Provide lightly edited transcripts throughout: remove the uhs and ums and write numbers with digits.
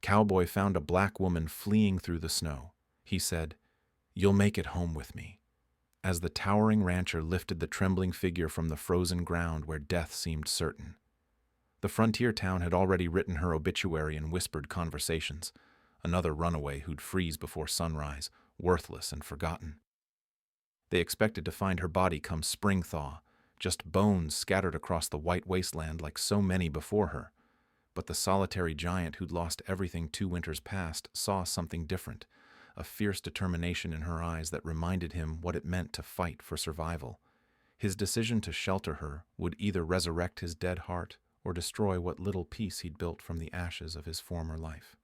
Cowboy found a black woman fleeing through the snow. He said, "You'll make it home with me." As the towering rancher lifted the trembling figure from the frozen ground where death seemed certain. The frontier town had already written her obituary in whispered conversations, another runaway who'd freeze before sunrise, worthless and forgotten. They expected to find her body come spring thaw, just bones scattered across the white wasteland like so many before her. But the solitary giant who'd lost everything 2 winters past saw something different, a fierce determination in her eyes that reminded him what it meant to fight for survival. His decision to shelter her would either resurrect his dead heart or destroy what little peace he'd built from the ashes of his former life.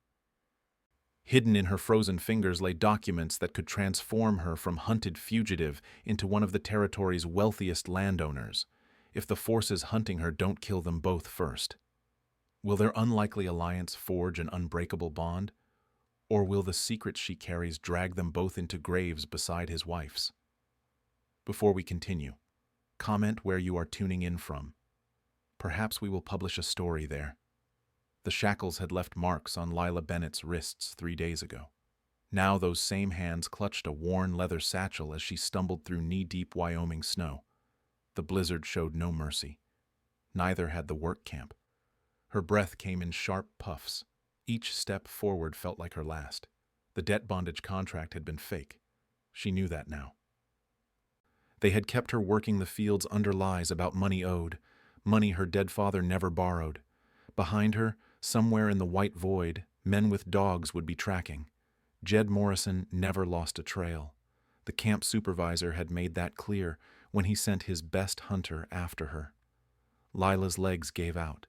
Hidden in her frozen fingers lay documents that could transform her from hunted fugitive into one of the territory's wealthiest landowners, if the forces hunting her don't kill them both first. Will their unlikely alliance forge an unbreakable bond? Or will the secrets she carries drag them both into graves beside his wife's? Before we continue, comment where you are tuning in from. Perhaps we will publish a story there. The shackles had left marks on Lila Bennett's wrists 3 days ago. Now those same hands clutched a worn leather satchel as she stumbled through knee-deep Wyoming snow. The blizzard showed no mercy. Neither had the work camp. Her breath came in sharp puffs. Each step forward felt like her last. The debt bondage contract had been fake. She knew that now. They had kept her working the fields under lies about money owed, money her dead father never borrowed. Behind her, somewhere in the white void, men with dogs would be tracking. Jed Morrison never lost a trail. The camp supervisor had made that clear when he sent his best hunter after her. Lila's legs gave out.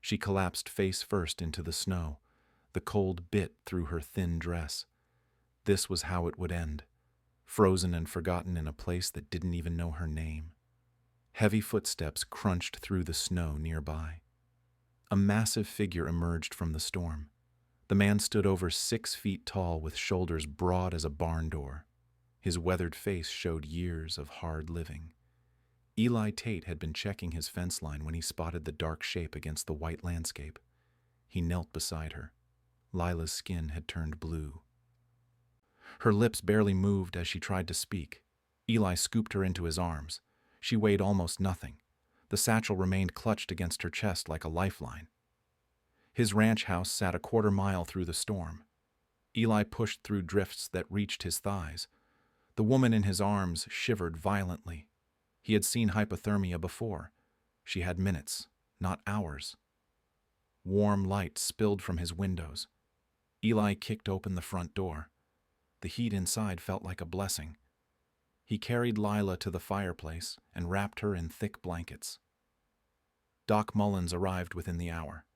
She collapsed face first into the snow. The cold bit through her thin dress. This was how it would end, frozen and forgotten in a place that didn't even know her name. Heavy footsteps crunched through the snow nearby. A massive figure emerged from the storm. The man stood over 6 feet tall with shoulders broad as a barn door. His weathered face showed years of hard living. Eli Tate had been checking his fence line when he spotted the dark shape against the white landscape. He knelt beside her. Lila's skin had turned blue. Her lips barely moved as she tried to speak. Eli scooped her into his arms. She weighed almost nothing. The satchel remained clutched against her chest like a lifeline. His ranch house sat a 1/4 mile through the storm. Eli pushed through drifts that reached his thighs. The woman in his arms shivered violently. He had seen hypothermia before. She had minutes, not hours. Warm light spilled from his windows. Eli kicked open the front door. The heat inside felt like a blessing. He carried Lila to the fireplace and wrapped her in thick blankets. Doc Mullins arrived within the hour.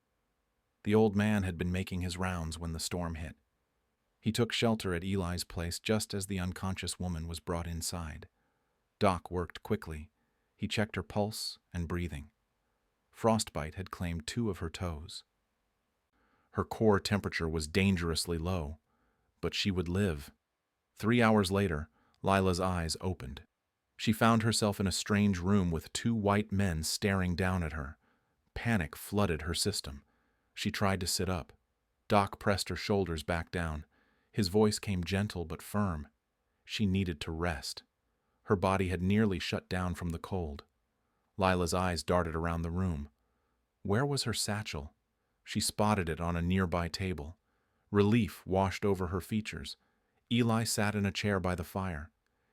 The old man had been making his rounds when the storm hit. He took shelter at Eli's place just as the unconscious woman was brought inside. Doc worked quickly. He checked her pulse and breathing. Frostbite had claimed 2 of her toes. Her core temperature was dangerously low, but she would live. 3 hours later, Lila's eyes opened. She found herself in a strange room with 2 white men staring down at her. Panic flooded her system. She tried to sit up. Doc pressed her shoulders back down. His voice came gentle but firm. She needed to rest. Her body had nearly shut down from the cold. Lila's eyes darted around the room. Where was her satchel? She spotted it on a nearby table. Relief washed over her features. Eli sat in a chair by the fire.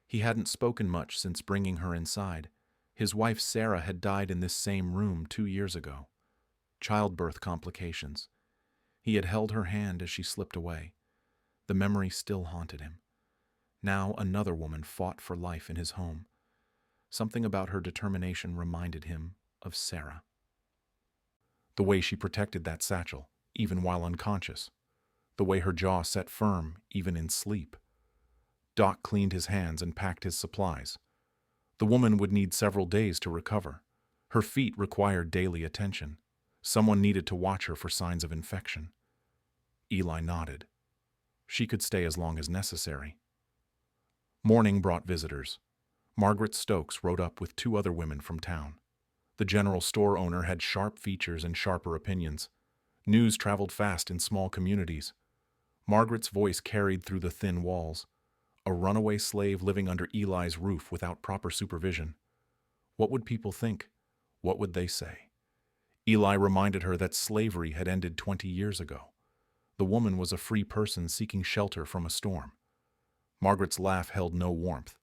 He hadn't spoken much since bringing her inside. His wife Sarah had died in this same room 2 years ago. Childbirth complications. He had held her hand as she slipped away. The memory still haunted him. Now another woman fought for life in his home. Something about her determination reminded him of Sarah. The way she protected that satchel, even while unconscious. The way her jaw set firm, even in sleep. Doc cleaned his hands and packed his supplies. The woman would need several days to recover. Her feet required daily attention. Someone needed to watch her for signs of infection. Eli nodded. She could stay as long as necessary. Morning brought visitors. Margaret Stokes rode up with 2 other women from town. The general store owner had sharp features and sharper opinions. News traveled fast in small communities. Margaret's voice carried through the thin walls. A runaway slave living under Eli's roof without proper supervision. What would people think? What would they say? Eli reminded her that slavery had ended 20 years ago. The woman was a free person seeking shelter from a storm. Margaret's laugh held no warmth.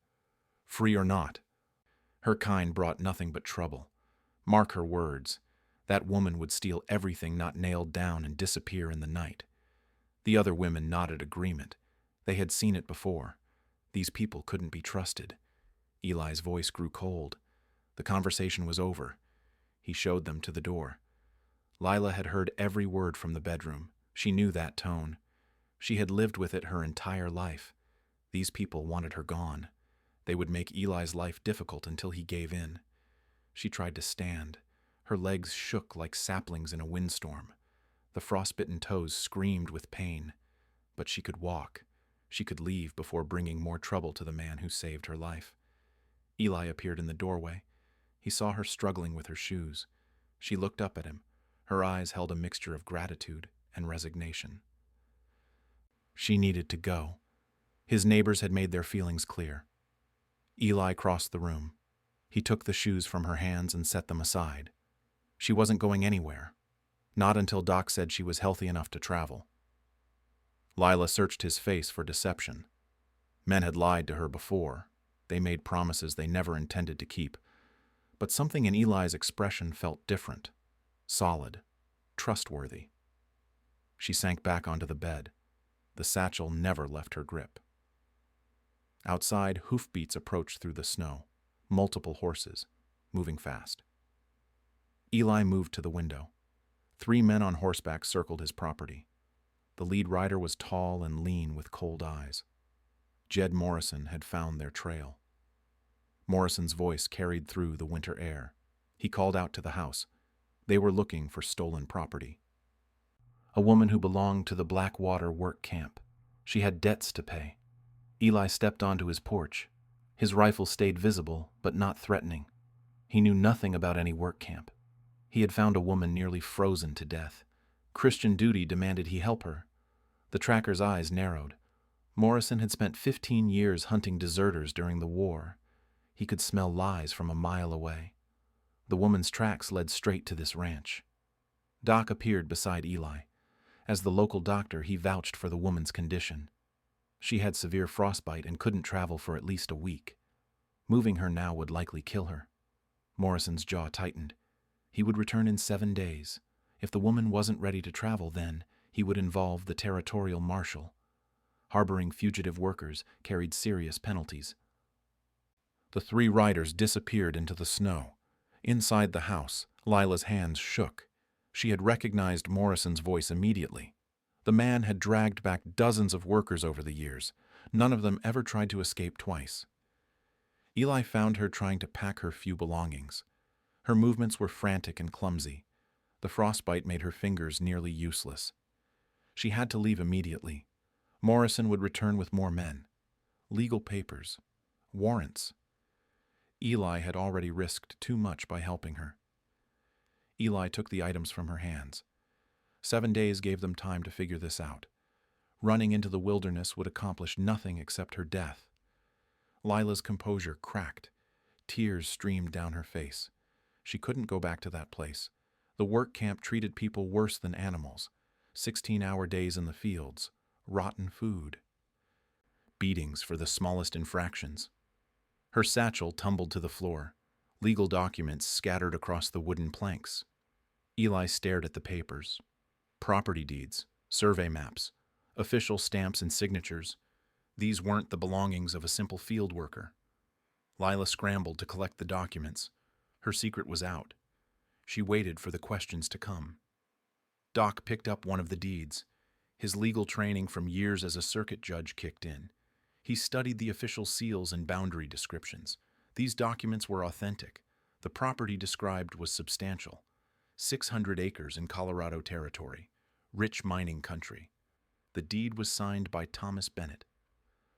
Free or not, her kind brought nothing but trouble. Mark her words. That woman would steal everything not nailed down and disappear in the night. The other women nodded agreement. They had seen it before. These people couldn't be trusted. Eli's voice grew cold. The conversation was over. He showed them to the door. Lila had heard every word from the bedroom. She knew that tone. She had lived with it her entire life. These people wanted her gone. They would make Eli's life difficult until he gave in. She tried to stand. Her legs shook like saplings in a windstorm. The frostbitten toes screamed with pain. But she could walk. She could leave before bringing more trouble to the man who saved her life. Eli appeared in the doorway. He saw her struggling with her shoes. She looked up at him. Her eyes held a mixture of gratitude and resignation. She needed to go. His neighbors had made their feelings clear. Eli crossed the room. He took the shoes from her hands and set them aside. She wasn't going anywhere. Not until Doc said she was healthy enough to travel. Lila searched his face for deception. Men had lied to her before. They made promises they never intended to keep. But something in Eli's expression felt different. Solid. Trustworthy. She sank back onto the bed. The satchel never left her grip. Outside, hoofbeats approached through the snow. Multiple horses, moving fast. Eli moved to the window. 3 men on horseback circled his property. The lead rider was tall and lean with cold eyes. Jed Morrison had found their trail. Morrison's voice carried through the winter air. He called out to the house. They were looking for stolen property. A woman who belonged to the Blackwater work camp. She had debts to pay. Eli stepped onto his porch. His rifle stayed visible, but not threatening. He knew nothing about any work camp. He had found a woman nearly frozen to death. Christian duty demanded he help her. The tracker's eyes narrowed. Morrison had spent 15 years hunting deserters during the war. He could smell lies from a mile away. The woman's tracks led straight to this ranch. Doc appeared beside Eli. As the local doctor, he vouched for the woman's condition. She had severe frostbite and couldn't travel for at least a week. Moving her now would likely kill her. Morrison's jaw tightened. He would return in 7 days. If the woman wasn't ready to travel then, he would involve the territorial marshal. Harboring fugitive workers carried serious penalties. The 3 riders disappeared into the snow. Inside the house, Lila's hands shook. She had recognized Morrison's voice immediately. The man had dragged back dozens of workers over the years. None of them ever tried to escape twice. Eli found her trying to pack her few belongings. Her movements were frantic and clumsy. The frostbite made her fingers nearly useless. She had to leave immediately. Morrison would return with more men. Legal papers. Warrants. Eli had already risked too much by helping her. Eli took the items from her hands. 7 days gave them time to figure this out. Running into the wilderness would accomplish nothing except her death. Lila's composure cracked. Tears streamed down her face. She couldn't go back to that place. The work camp treated people worse than animals. 16-hour days in the fields. Rotten food. Beatings for the smallest infractions. Her satchel tumbled to the floor. Legal documents scattered across the wooden planks. Eli stared at the papers. Property deeds, survey maps, official stamps and signatures. These weren't the belongings of a simple field worker. Lila scrambled to collect the documents. Her secret was out. She waited for the questions to come. Doc picked up one of the deeds. His legal training from years as a circuit judge kicked in. He studied the official seals and boundary descriptions. These documents were authentic. The property described was substantial. 600 acres in Colorado Territory. Rich mining country. The deed was signed by Thomas Bennett.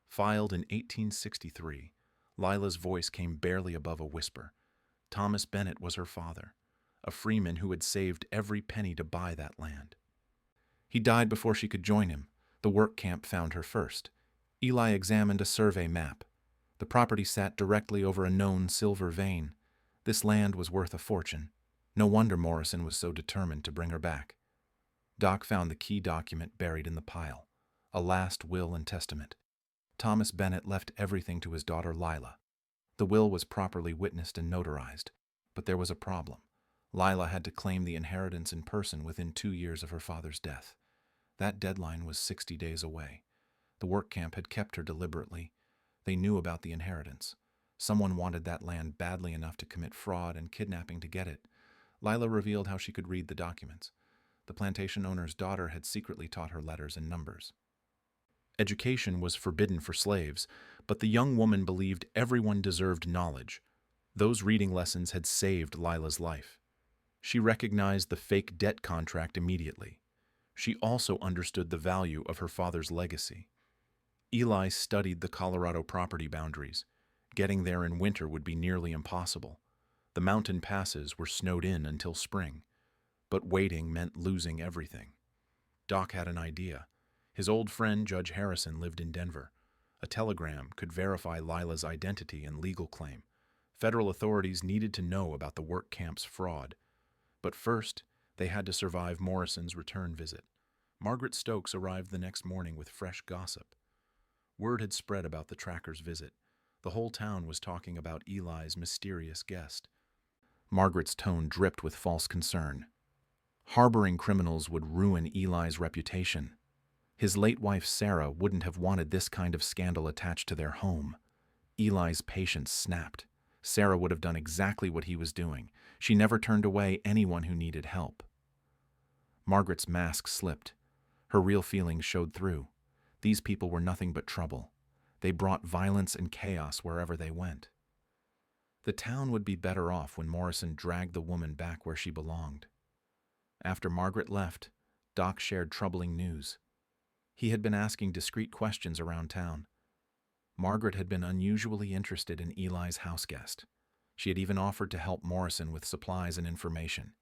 Filed in 1863, Lila's voice came barely above a whisper. Thomas Bennett was her father, a freeman who had saved every penny to buy that land. He died before she could join him. The work camp found her first. Eli examined a survey map. The property sat directly over a known silver vein. This land was worth a fortune. No wonder Morrison was so determined to bring her back. Doc found the key document buried in the pile, a last will and testament. Thomas Bennett left everything to his daughter Lila. The will was properly witnessed and notarized, but there was a problem. Lila had to claim the inheritance in person within 2 years of her father's death. That deadline was 60 days away. The work camp had kept her deliberately. They knew about the inheritance. Someone wanted that land badly enough to commit fraud and kidnapping to get it. Lila revealed how she could read the documents. The plantation owner's daughter had secretly taught her letters and numbers. Education was forbidden for slaves, but the young woman believed everyone deserved knowledge. Those reading lessons had saved Lila's life. She recognized the fake debt contract immediately. She also understood the value of her father's legacy. Eli studied the Colorado property boundaries. Getting there in winter would be nearly impossible. The mountain passes were snowed in until spring, but waiting meant losing everything. Doc had an idea. His old friend Judge Harrison lived in Denver. A telegram could verify Lila's identity and legal claim. Federal authorities needed to know about the work camp's fraud. But first, they had to survive Morrison's return visit. Margaret Stokes arrived the next morning with fresh gossip. Word had spread about the tracker's visit. The whole town was talking about Eli's mysterious guest. Margaret's tone dripped with false concern. Harboring criminals would ruin Eli's reputation. His late wife Sarah wouldn't have wanted this kind of scandal attached to their home. Eli's patience snapped. Sarah would have done exactly what he was doing. She never turned away anyone who needed help. Margaret's mask slipped. Her real feelings showed through. These people were nothing but trouble. They brought violence and chaos wherever they went. The town would be better off when Morrison dragged the woman back where she belonged. After Margaret left, Doc shared troubling news. He had been asking discreet questions around town. Margaret had been unusually interested in Eli's houseguest. She had even offered to help Morrison with supplies and information.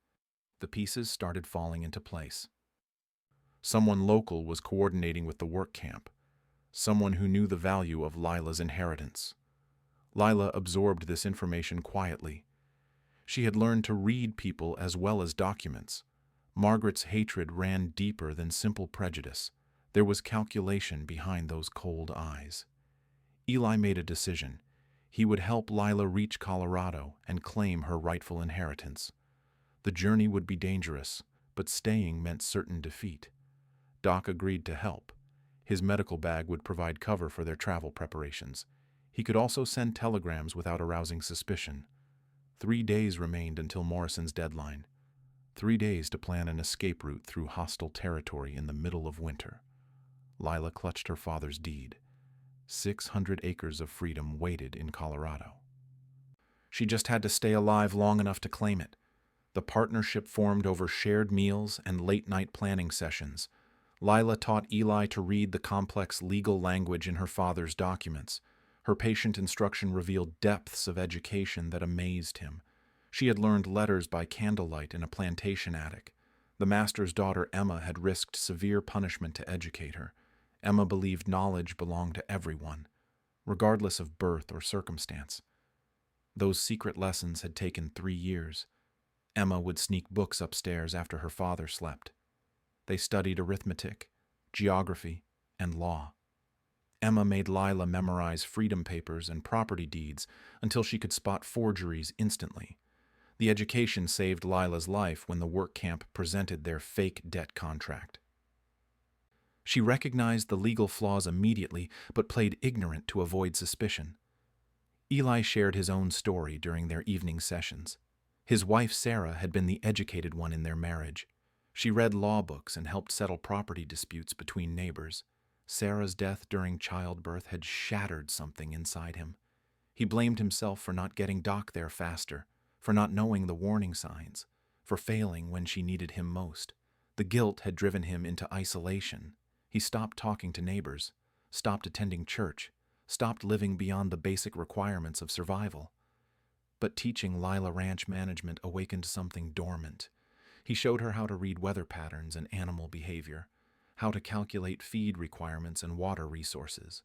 The pieces started falling into place. Someone local was coordinating with the work camp. Someone who knew the value of Lila's inheritance. Lila absorbed this information quietly. She had learned to read people as well as documents. Margaret's hatred ran deeper than simple prejudice. There was calculation behind those cold eyes. Eli made a decision. He would help Lila reach Colorado and claim her rightful inheritance. The journey would be dangerous, but staying meant certain defeat. Doc agreed to help. His medical bag would provide cover for their travel preparations. He could also send telegrams without arousing suspicion. 3 days remained until Morrison's deadline. 3 days to plan an escape route through hostile territory in the middle of winter. Lila clutched her father's deed. 600 acres of freedom waited in Colorado. She just had to stay alive long enough to claim it. The partnership formed over shared meals and late-night planning sessions. Lila taught Eli to read the complex legal language in her father's documents. Her patient instruction revealed depths of education that amazed him. She had learned letters by candlelight in a plantation attic. The master's daughter Emma had risked severe punishment to educate her. Emma believed knowledge belonged to everyone, regardless of birth or circumstance. Those secret lessons had taken 3 years. Emma would sneak books upstairs after her father slept. They studied arithmetic, geography, and law. Emma made Lila memorize freedom papers and property deeds until she could spot forgeries instantly. The education saved Lila's life when the work camp presented their fake debt contract. She recognized the legal flaws immediately, but played ignorant to avoid suspicion. Eli shared his own story during their evening sessions. His wife Sarah had been the educated one in their marriage. She read law books and helped settle property disputes between neighbors. Sarah's death during childbirth had shattered something inside him. He blamed himself for not getting Doc there faster, for not knowing the warning signs, for failing when she needed him most. The guilt had driven him into isolation. He stopped talking to neighbors, stopped attending church, stopped living beyond the basic requirements of survival. But teaching Lila ranch management awakened something dormant. He showed her how to read weather patterns and animal behavior. how to calculate feed requirements and water resources.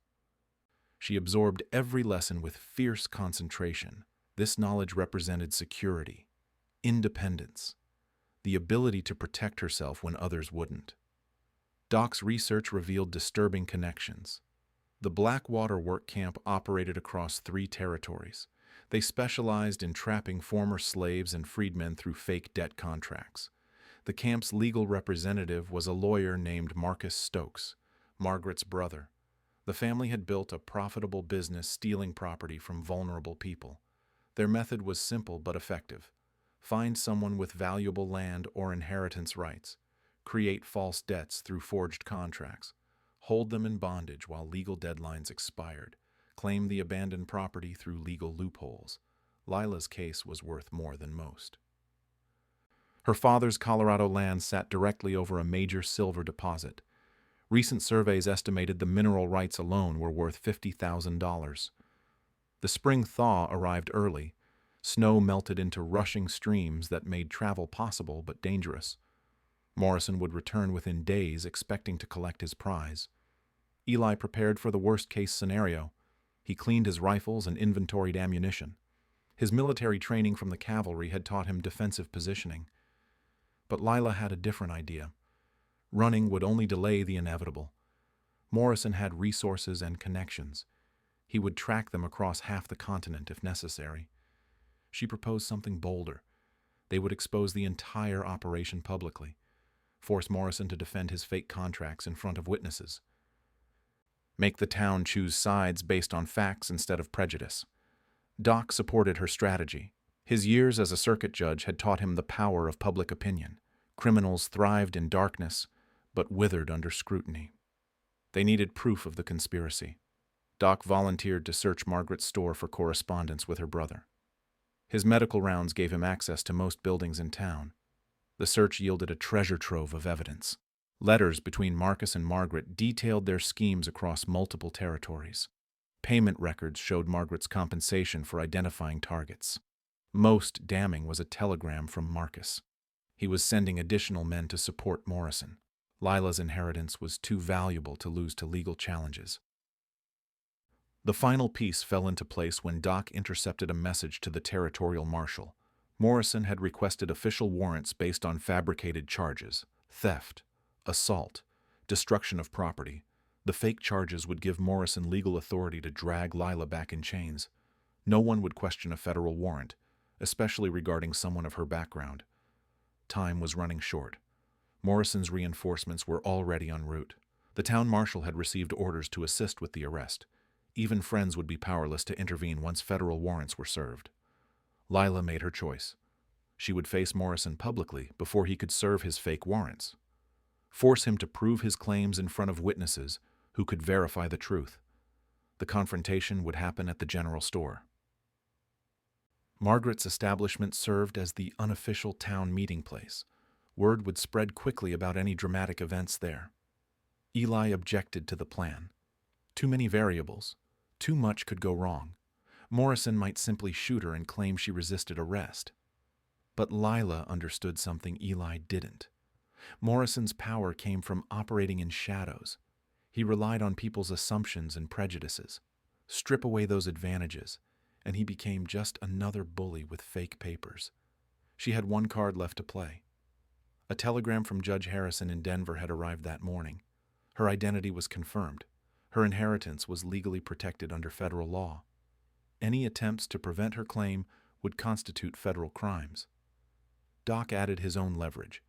She absorbed every lesson with fierce concentration. This knowledge represented security, independence, the ability to protect herself when others wouldn't. Doc's research revealed disturbing connections. The Blackwater work camp operated across 3 territories. They specialized in trapping former slaves and freedmen through fake debt contracts. The camp's legal representative was a lawyer named Marcus Stokes, Margaret's brother. The family had built a profitable business stealing property from vulnerable people. Their method was simple but effective. Find someone with valuable land or inheritance rights. Create false debts through forged contracts. Hold them in bondage while legal deadlines expired. Claim the abandoned property through legal loopholes. Lila's case was worth more than most. Her father's Colorado land sat directly over a major silver deposit. Recent surveys estimated the mineral rights alone were worth $50,000. The spring thaw arrived early. Snow melted into rushing streams that made travel possible but dangerous. Morrison would return within days, expecting to collect his prize. Eli prepared for the worst-case scenario. He cleaned his rifles and inventoried ammunition. His military training from the cavalry had taught him defensive positioning. But Lila had a different idea. Running would only delay the inevitable. Morrison had resources and connections. He would track them across half the continent if necessary. She proposed something bolder. They would expose the entire operation publicly, force Morrison to defend his fake contracts in front of witnesses. Make the town choose sides based on facts instead of prejudice. Doc supported her strategy. His years as a circuit judge had taught him the power of public opinion. Criminals thrived in darkness, but withered under scrutiny. They needed proof of the conspiracy. Doc volunteered to search Margaret's store for correspondence with her brother. His medical rounds gave him access to most buildings in town. The search yielded a treasure trove of evidence. Letters between Marcus and Margaret detailed their schemes across multiple territories. Payment records showed Margaret's compensation for identifying targets. Most damning was a telegram from Marcus. He was sending additional men to support Morrison. Lila's inheritance was too valuable to lose to legal challenges. The final piece fell into place when Doc intercepted a message to the territorial marshal. Morrison had requested official warrants based on fabricated charges: theft, assault, destruction of property. The fake charges would give Morrison legal authority to drag Lila back in chains. No one would question a federal warrant, especially regarding someone of her background. Time was running short. Morrison's reinforcements were already en route. The town marshal had received orders to assist with the arrest. Even friends would be powerless to intervene once federal warrants were served. Lila made her choice. She would face Morrison publicly before he could serve his fake warrants. Force him to prove his claims in front of witnesses who could verify the truth. The confrontation would happen at the general store. Margaret's establishment served as the unofficial town meeting place. Word would spread quickly about any dramatic events there. Eli objected to the plan. Too many variables. Too much could go wrong. Morrison might simply shoot her and claim she resisted arrest. But Lila understood something Eli didn't. Morrison's power came from operating in shadows. He relied on people's assumptions and prejudices. Strip away those advantages, and he became just another bully with fake papers. She had one card left to play. A telegram from Judge Harrison in Denver had arrived that morning. Her identity was confirmed. Her inheritance was legally protected under federal law. Any attempts to prevent her claim would constitute federal crimes. Doc added his own leverage.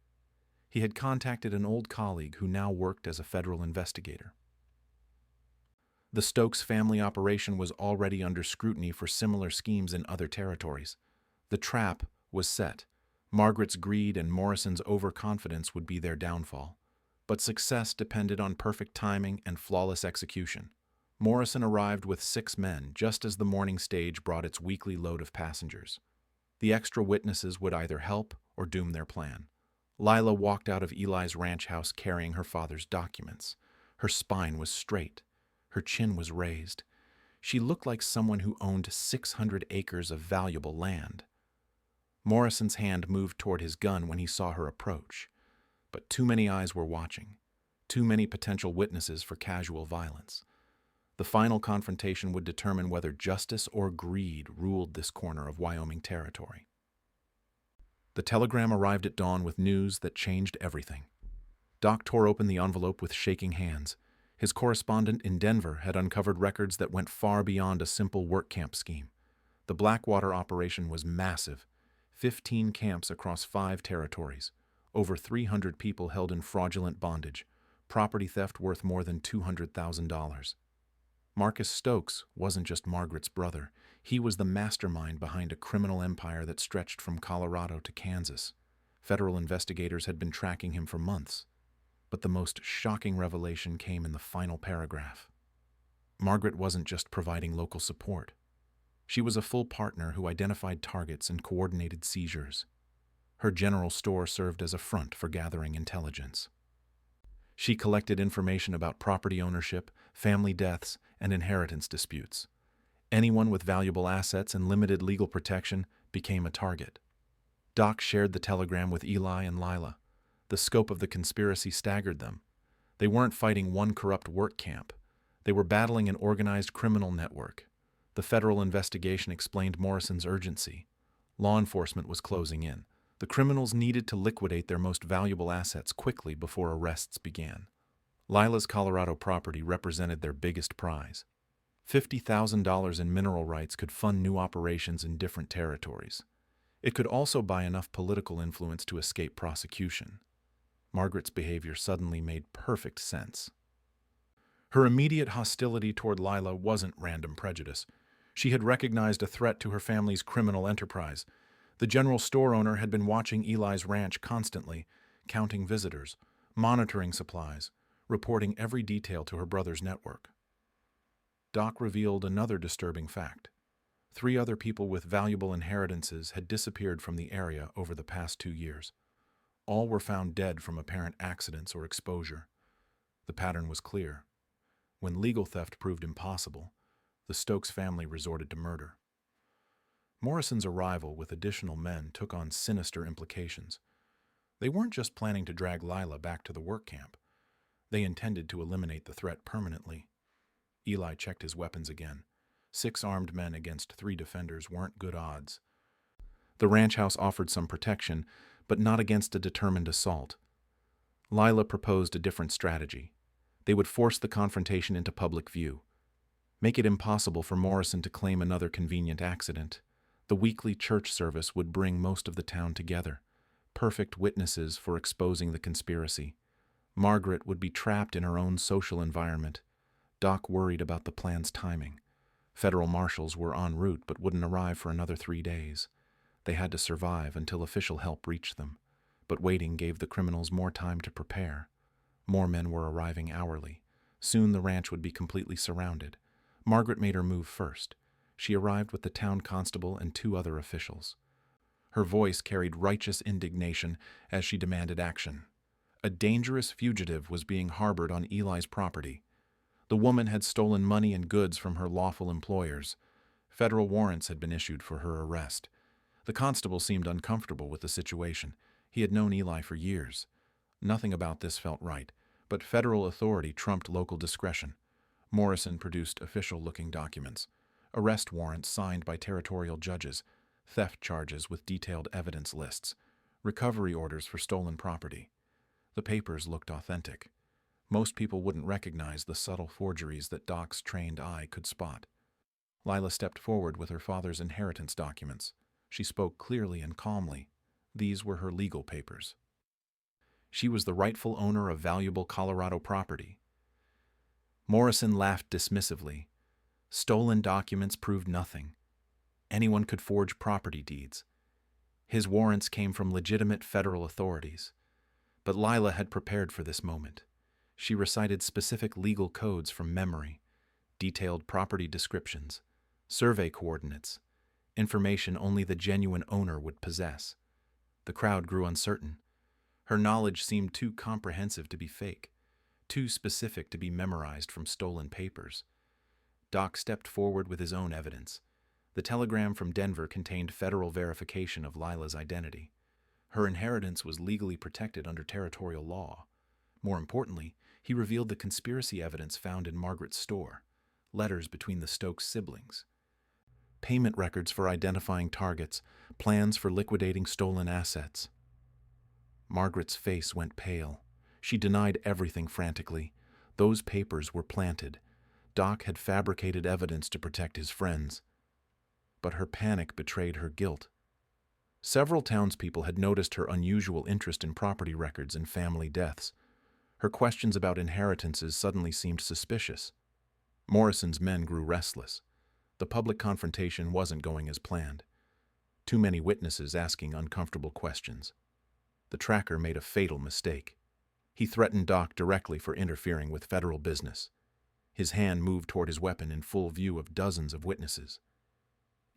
He had contacted an old colleague who now worked as a federal investigator. The Stokes family operation was already under scrutiny for similar schemes in other territories. The trap was set. Margaret's greed and Morrison's overconfidence would be their downfall. But success depended on perfect timing and flawless execution. Morrison arrived with 6 men just as the morning stage brought its weekly load of passengers. The extra witnesses would either help or doom their plan. Lila walked out of Eli's ranch house carrying her father's documents. Her spine was straight. Her chin was raised. She looked like someone who owned 600 acres of valuable land. Morrison's hand moved toward his gun when he saw her approach. But too many eyes were watching. Too many potential witnesses for casual violence. The final confrontation would determine whether justice or greed ruled this corner of Wyoming territory. The telegram arrived at dawn with news that changed everything. Doc tore open the envelope with shaking hands. His correspondent in Denver had uncovered records that went far beyond a simple work camp scheme. The Blackwater operation was massive. 15 camps across 5 territories. Over 300 people held in fraudulent bondage. Property theft worth more than $200,000. Marcus Stokes wasn't just Margaret's brother. He was the mastermind behind a criminal empire that stretched from Colorado to Kansas. Federal investigators had been tracking him for months. But the most shocking revelation came in the final paragraph. Margaret wasn't just providing local support. She was a full partner who identified targets and coordinated seizures. Her general store served as a front for gathering intelligence. She collected information about property ownership, family deaths, and inheritance disputes. Anyone with valuable assets and limited legal protection became a target. Doc shared the telegram with Eli and Lila. The scope of the conspiracy staggered them. They weren't fighting one corrupt work camp. They were battling an organized criminal network. The federal investigation explained Morrison's urgency. Law enforcement was closing in. The criminals needed to liquidate their most valuable assets quickly before arrests began. Lila's Colorado property represented their biggest prize. $50,000 in mineral rights could fund new operations in different territories. It could also buy enough political influence to escape prosecution. Margaret's behavior suddenly made perfect sense. Her immediate hostility toward Lila wasn't random prejudice. She had recognized a threat to her family's criminal enterprise. The general store owner had been watching Eli's ranch constantly, counting visitors, monitoring supplies, reporting every detail to her brother's network. Doc revealed another disturbing fact. 3 other people with valuable inheritances had disappeared from the area over the past 2 years. All were found dead from apparent accidents or exposure. The pattern was clear. When legal theft proved impossible, the Stokes family resorted to murder. Morrison's arrival with additional men took on sinister implications. They weren't just planning to drag Lila back to the work camp. They intended to eliminate the threat permanently. Eli checked his weapons again. 6 armed men against 3 defenders weren't good odds. The ranch house offered some protection, but not against a determined assault. Lila proposed a different strategy. They would force the confrontation into public view. Make it impossible for Morrison to claim another convenient accident. The weekly church service would bring most of the town together. Perfect witnesses for exposing the conspiracy. Margaret would be trapped in her own social environment. Doc worried about the plan's timing. Federal marshals were en route but wouldn't arrive for another 3 days. They had to survive until official help reached them. But waiting gave the criminals more time to prepare. More men were arriving hourly. Soon the ranch would be completely surrounded. Margaret made her move first. She arrived with the town constable and 2 other officials. Her voice carried righteous indignation as she demanded action. A dangerous fugitive was being harbored on Eli's property. The woman had stolen money and goods from her lawful employers. Federal warrants had been issued for her arrest. The constable seemed uncomfortable with the situation. He had known Eli for years. Nothing about this felt right, but federal authority trumped local discretion. Morrison produced official-looking documents. Arrest warrants signed by territorial judges, theft charges with detailed evidence lists, recovery orders for stolen property. The papers looked authentic. Most people wouldn't recognize the subtle forgeries that Doc's trained eye could spot. Lila stepped forward with her father's inheritance documents. She spoke clearly and calmly. These were her legal papers. She was the rightful owner of valuable Colorado property. Morrison laughed dismissively. Stolen documents proved nothing. Anyone could forge property deeds. His warrants came from legitimate federal authorities. But Lila had prepared for this moment. She recited specific legal codes from memory, detailed property descriptions, survey coordinates, information only the genuine owner would possess. The crowd grew uncertain. Her knowledge seemed too comprehensive to be fake, too specific to be memorized from stolen papers. Doc stepped forward with his own evidence. The telegram from Denver contained federal verification of Lila's identity. Her inheritance was legally protected under territorial law. More importantly, He revealed the conspiracy evidence found in Margaret's store, letters between the Stokes siblings, payment records for identifying targets, plans for liquidating stolen assets. Margaret's face went pale. She denied everything frantically. Those papers were planted. Doc had fabricated evidence to protect his friends. But her panic betrayed her guilt. Several townspeople had noticed her unusual interest in property records and family deaths. Her questions about inheritances suddenly seemed suspicious. Morrison's men grew restless. The public confrontation wasn't going as planned. Too many witnesses asking uncomfortable questions. The tracker made a fatal mistake. He threatened Doc directly for interfering with federal business. His hand moved toward his weapon in full view of dozens of witnesses.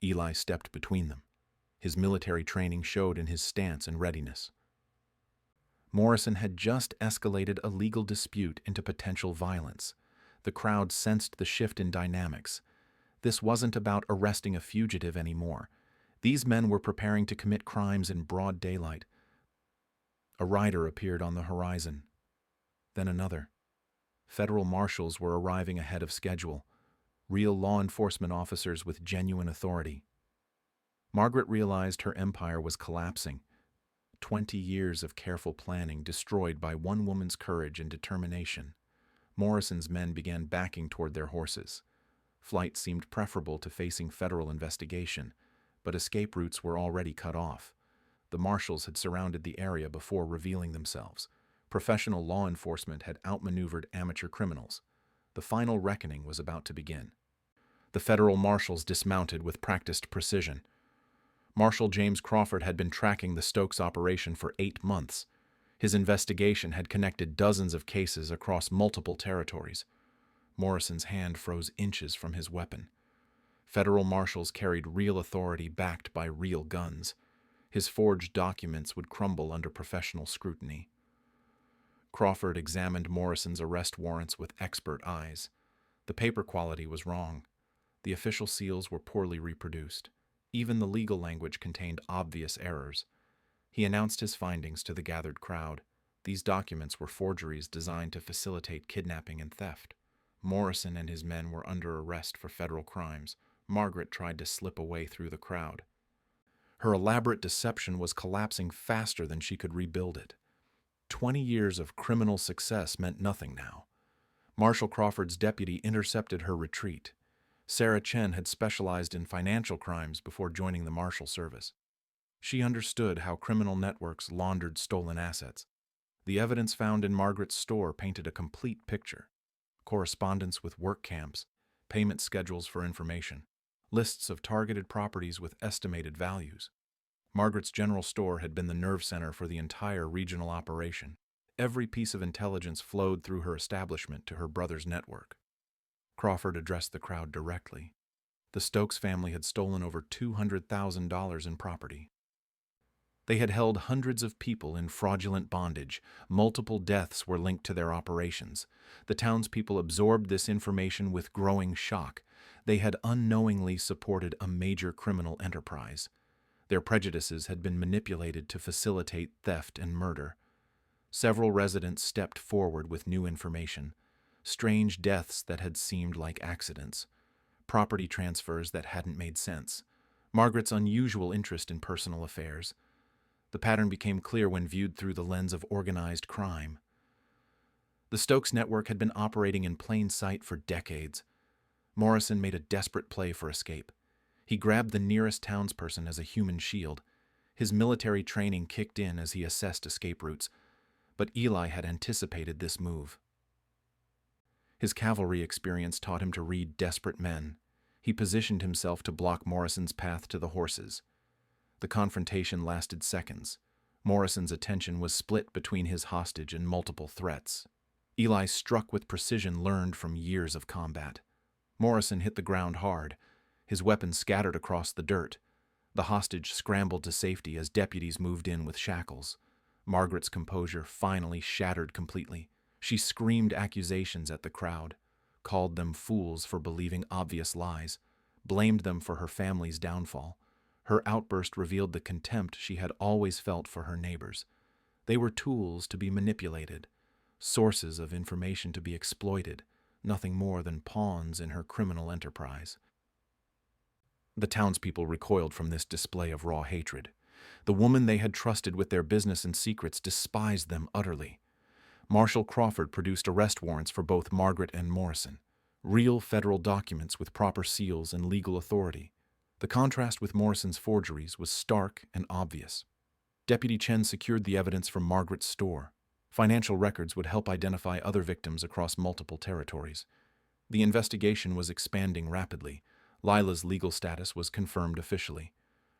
Eli stepped between them. His military training showed in his stance and readiness. Morrison had just escalated a legal dispute into potential violence. The crowd sensed the shift in dynamics. This wasn't about arresting a fugitive anymore. These men were preparing to commit crimes in broad daylight. A rider appeared on the horizon. Then another. Federal marshals were arriving ahead of schedule. Real law enforcement officers with genuine authority. Margaret realized her empire was collapsing. 20 years of careful planning destroyed by one woman's courage and determination. Morrison's men began backing toward their horses. Flight seemed preferable to facing federal investigation, but escape routes were already cut off. The marshals had surrounded the area before revealing themselves. Professional law enforcement had outmaneuvered amateur criminals. The final reckoning was about to begin. The federal marshals dismounted with practiced precision. Marshal James Crawford had been tracking the Stokes operation for 8 months. His investigation had connected dozens of cases across multiple territories. Morrison's hand froze inches from his weapon. Federal marshals carried real authority backed by real guns. His forged documents would crumble under professional scrutiny. Crawford examined Morrison's arrest warrants with expert eyes. The paper quality was wrong. The official seals were poorly reproduced. Even the legal language contained obvious errors. He announced his findings to the gathered crowd. These documents were forgeries designed to facilitate kidnapping and theft. Morrison and his men were under arrest for federal crimes. Margaret tried to slip away through the crowd. Her elaborate deception was collapsing faster than she could rebuild it. 20 years of criminal success meant nothing now. Marshal Crawford's deputy intercepted her retreat. Sarah Chen had specialized in financial crimes before joining the Marshal Service. She understood how criminal networks laundered stolen assets. The evidence found in Margaret's store painted a complete picture. Correspondence with work camps, payment schedules for information, lists of targeted properties with estimated values. Margaret's general store had been the nerve center for the entire regional operation. Every piece of intelligence flowed through her establishment to her brother's network. Crawford addressed the crowd directly. The Stokes family had stolen over $200,000 in property. They had held hundreds of people in fraudulent bondage. Multiple deaths were linked to their operations. The townspeople absorbed this information with growing shock. They had unknowingly supported a major criminal enterprise. Their prejudices had been manipulated to facilitate theft and murder. Several residents stepped forward with new information. Strange deaths that had seemed like accidents. Property transfers that hadn't made sense. Margaret's unusual interest in personal affairs. The pattern became clear when viewed through the lens of organized crime. The Stokes network had been operating in plain sight for decades. Morrison made a desperate play for escape. He grabbed the nearest townsperson as a human shield. His military training kicked in as he assessed escape routes, but Eli had anticipated this move. His cavalry experience taught him to read desperate men. He positioned himself to block Morrison's path to the horses. The confrontation lasted seconds. Morrison's attention was split between his hostage and multiple threats. Eli struck with precision learned from years of combat. Morrison hit the ground hard. His weapon scattered across the dirt. The hostage scrambled to safety as deputies moved in with shackles. Margaret's composure finally shattered completely. She screamed accusations at the crowd, called them fools for believing obvious lies, blamed them for her family's downfall. Her outburst revealed the contempt she had always felt for her neighbors. They were tools to be manipulated. sources of information to be exploited, nothing more than pawns in her criminal enterprise. The townspeople recoiled from this display of raw hatred. The woman they had trusted with their business and secrets despised them utterly. Marshal Crawford produced arrest warrants for both Margaret and Morrison, real federal documents with proper seals and legal authority. The contrast with Morrison's forgeries was stark and obvious. Deputy Chen secured the evidence from Margaret's store. Financial records would help identify other victims across multiple territories. The investigation was expanding rapidly. Lila's legal status was confirmed officially.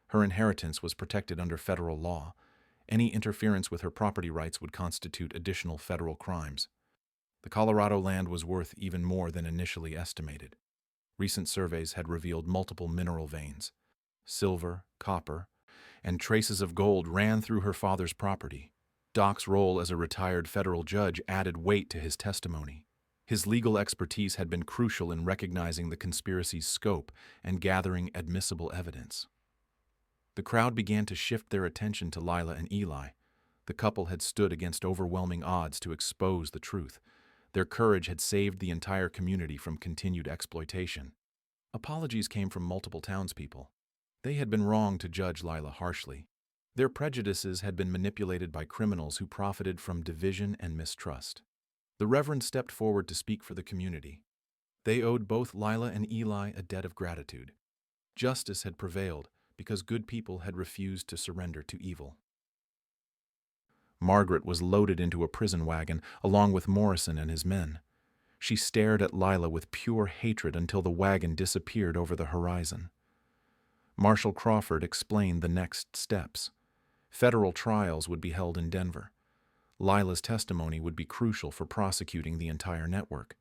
Her inheritance was protected under federal law. Any interference with her property rights would constitute additional federal crimes. The Colorado land was worth even more than initially estimated. Recent surveys had revealed multiple mineral veins. Silver, copper, and traces of gold ran through her father's property. Doc's role as a retired federal judge added weight to his testimony. His legal expertise had been crucial in recognizing the conspiracy's scope and gathering admissible evidence. The crowd began to shift their attention to Lila and Eli. The couple had stood against overwhelming odds to expose the truth. Their courage had saved the entire community from continued exploitation. Apologies came from multiple townspeople. They had been wrong to judge Lila harshly. Their prejudices had been manipulated by criminals who profited from division and mistrust. The Reverend stepped forward to speak for the community. They owed both Lila and Eli a debt of gratitude. Justice had prevailed because good people had refused to surrender to evil. Margaret was loaded into a prison wagon along with Morrison and his men. She stared at Lila with pure hatred until the wagon disappeared over the horizon. Marshal Crawford explained the next steps. Federal trials would be held in Denver. Lila's testimony would be crucial for prosecuting the entire network.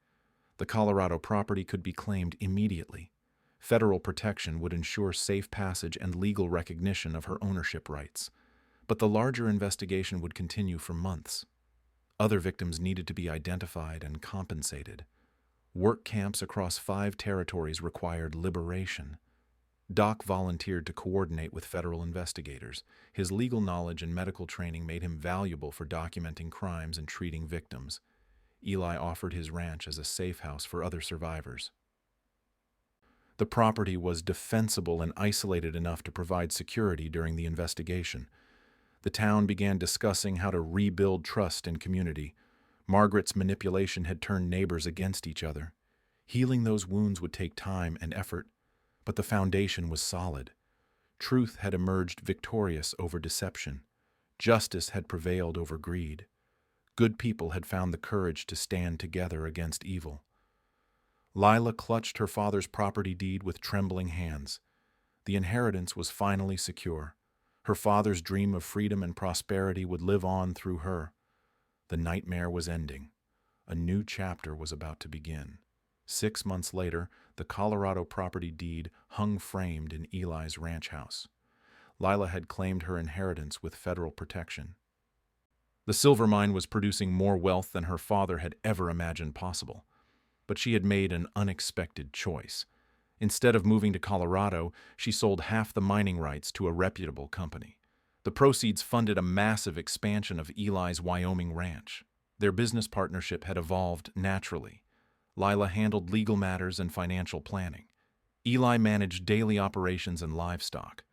The Colorado property could be claimed immediately. Federal protection would ensure safe passage and legal recognition of her ownership rights. But the larger investigation would continue for months. Other victims needed to be identified and compensated. Work camps across 5 territories required liberation. Doc volunteered to coordinate with federal investigators. His legal knowledge and medical training made him valuable for documenting crimes and treating victims. Eli offered his ranch as a safe house for other survivors. The property was defensible and isolated enough to provide security during the investigation. The town began discussing how to rebuild trust and community. Margaret's manipulation had turned neighbors against each other. Healing those wounds would take time and effort, but the foundation was solid. Truth had emerged victorious over deception. Justice had prevailed over greed. Good people had found the courage to stand together against evil. Lila clutched her father's property deed with trembling hands. The inheritance was finally secure. Her father's dream of freedom and prosperity would live on through her. The nightmare was ending. A new chapter was about to begin. 6 months later, the Colorado property deed hung framed in Eli's ranch house. Lila had claimed her inheritance with federal protection. The silver mine was producing more wealth than her father had ever imagined possible. But she had made an unexpected choice. Instead of moving to Colorado, she sold half the mining rights to a reputable company. The proceeds funded a massive expansion of Eli's Wyoming ranch. Their business partnership had evolved naturally. Lila handled legal matters and financial planning. Eli managed daily operations and livestock.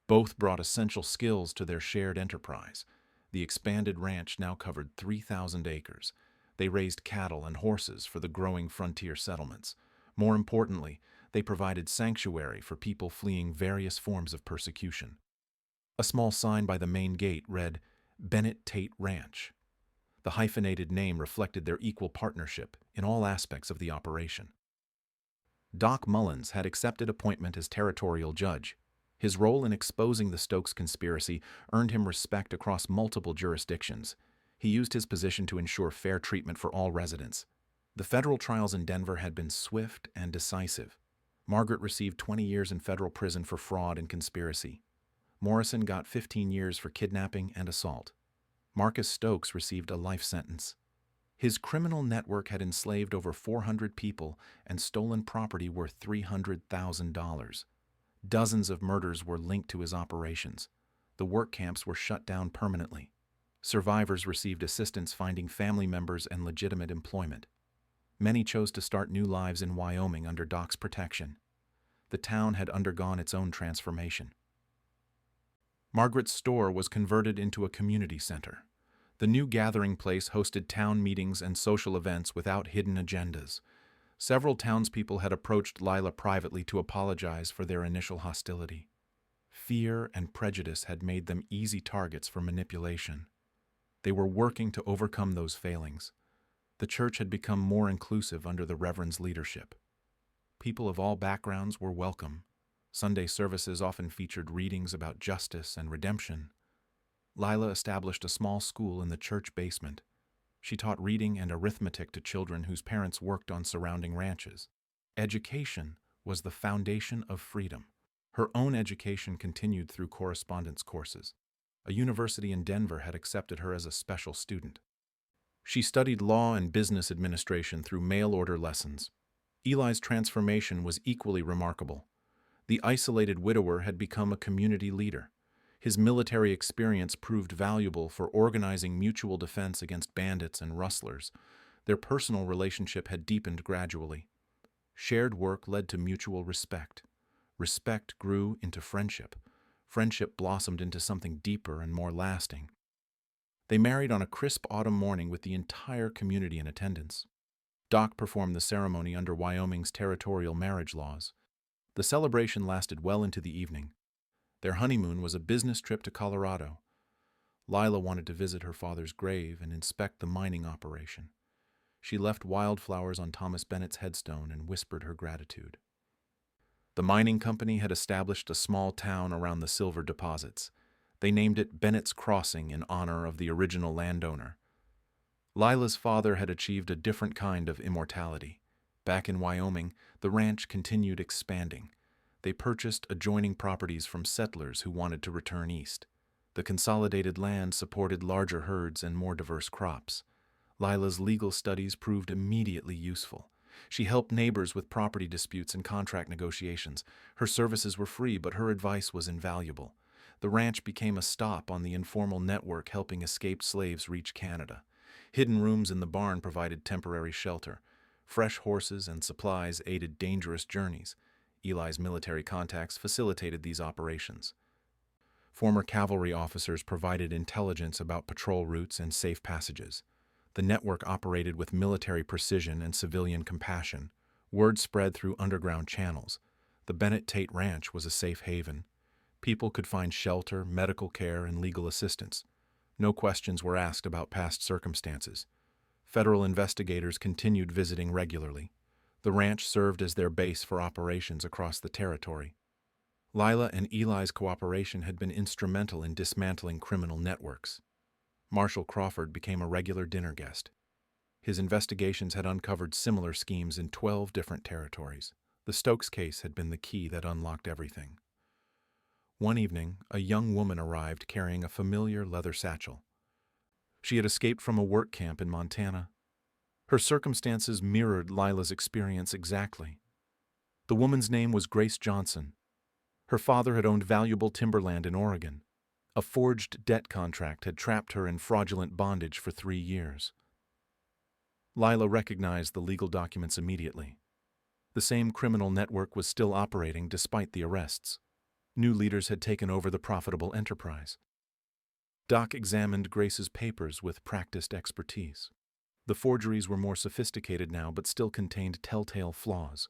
Both brought essential skills to their shared enterprise. The expanded ranch now covered 3,000 acres. They raised cattle and horses for the growing frontier settlements. More importantly, they provided sanctuary for people fleeing various forms of persecution. A small sign by the main gate read, "Bennett Tate Ranch." The hyphenated name reflected their equal partnership in all aspects of the operation. Doc Mullins had accepted appointment as territorial judge. His role in exposing the Stokes conspiracy earned him respect across multiple jurisdictions. He used his position to ensure fair treatment for all residents. The federal trials in Denver had been swift and decisive. Margaret received 20 years in federal prison for fraud and conspiracy. Morrison got 15 years for kidnapping and assault. Marcus Stokes received a life sentence. His criminal network had enslaved over 400 people and stolen property worth $300,000. Dozens of murders were linked to his operations. The work camps were shut down permanently. Survivors received assistance finding family members and legitimate employment. Many chose to start new lives in Wyoming under Doc's protection. The town had undergone its own transformation. Margaret's store was converted into a community center. The new gathering place hosted town meetings and social events without hidden agendas. Several townspeople had approached Lila privately to apologize for their initial hostility. Fear and prejudice had made them easy targets for manipulation. They were working to overcome those failings. The church had become more inclusive under the Reverend's leadership. People of all backgrounds were welcome. Sunday services often featured readings about justice and redemption. Lila established a small school in the church basement. She taught reading and arithmetic to children whose parents worked on surrounding ranches. Education was the foundation of freedom. Her own education continued through correspondence courses. A university in Denver had accepted her as a special student. She studied law and business administration through mail-order lessons. Eli's transformation was equally remarkable. The isolated widower had become a community leader. His military experience proved valuable for organizing mutual defense against bandits and rustlers. Their personal relationship had deepened gradually. Shared work led to mutual respect. Respect grew into friendship. Friendship blossomed into something deeper and more lasting. They married on a crisp autumn morning with the entire community in attendance. Doc performed the ceremony under Wyoming's territorial marriage laws. The celebration lasted well into the evening. Their honeymoon was a business trip to Colorado. Lila wanted to visit her father's grave and inspect the mining operation. She left wildflowers on Thomas Bennett's headstone and whispered her gratitude. The mining company had established a small town around the silver deposits. They named it Bennett's Crossing in honor of the original landowner. Lila's father had achieved a different kind of immortality. Back in Wyoming, the ranch continued expanding. They purchased adjoining properties from settlers who wanted to return east. The consolidated land supported larger herds and more diverse crops. Lila's legal studies proved immediately useful. She helped neighbors with property disputes and contract negotiations. Her services were free, but her advice was invaluable. The ranch became a stop on the informal network helping escaped slaves reach Canada. Hidden rooms in the barn provided temporary shelter. Fresh horses and supplies aided dangerous journeys. Eli's military contacts facilitated these operations. Former cavalry officers provided intelligence about patrol routes and safe passages. The network operated with military precision and civilian compassion. Word spread through underground channels. The Bennett Tate Ranch was a safe haven. People could find shelter, medical care, and legal assistance. No questions were asked about past circumstances. Federal investigators continued visiting regularly. The ranch served as their base for operations across the territory. Lila and Eli's cooperation had been instrumental in dismantling criminal networks. Marshall Crawford became a regular dinner guest. His investigations had uncovered similar schemes in 12 different territories. The Stokes case had been the key that unlocked everything. One evening, a young woman arrived carrying a familiar leather satchel. She had escaped from a work camp in Montana. Her circumstances mirrored Lila's experience exactly. The woman's name was Grace Johnson. Her father had owned valuable timberland in Oregon. A forged debt contract had trapped her in fraudulent bondage for 3 years. Lila recognized the legal documents immediately. The same criminal network was still operating despite the arrests. New leaders had taken over the profitable enterprise. Doc examined Grace's papers with practiced expertise. The forgeries were more sophisticated now, but still contained telltale flaws.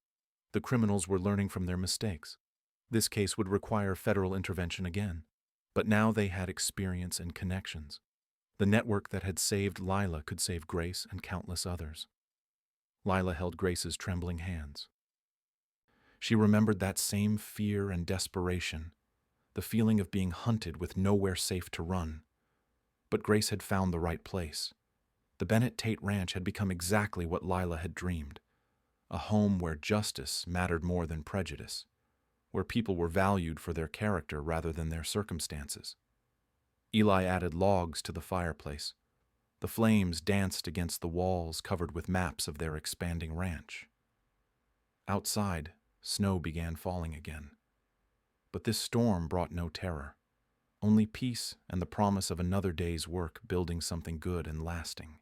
The criminals were learning from their mistakes. This case would require federal intervention again. But now they had experience and connections. The network that had saved Lila could save Grace and countless others. Lila held Grace's trembling hands. She remembered that same fear and desperation, the feeling of being hunted with nowhere safe to run. But Grace had found the right place. The Bennett Tate Ranch had become exactly what Lila had dreamed, a home where justice mattered more than prejudice, where people were valued for their character rather than their circumstances. Eli added logs to the fireplace. The flames danced against the walls covered with maps of their expanding ranch. Outside, snow began falling again. But this storm brought no terror. only peace and the promise of another day's work building something good and lasting.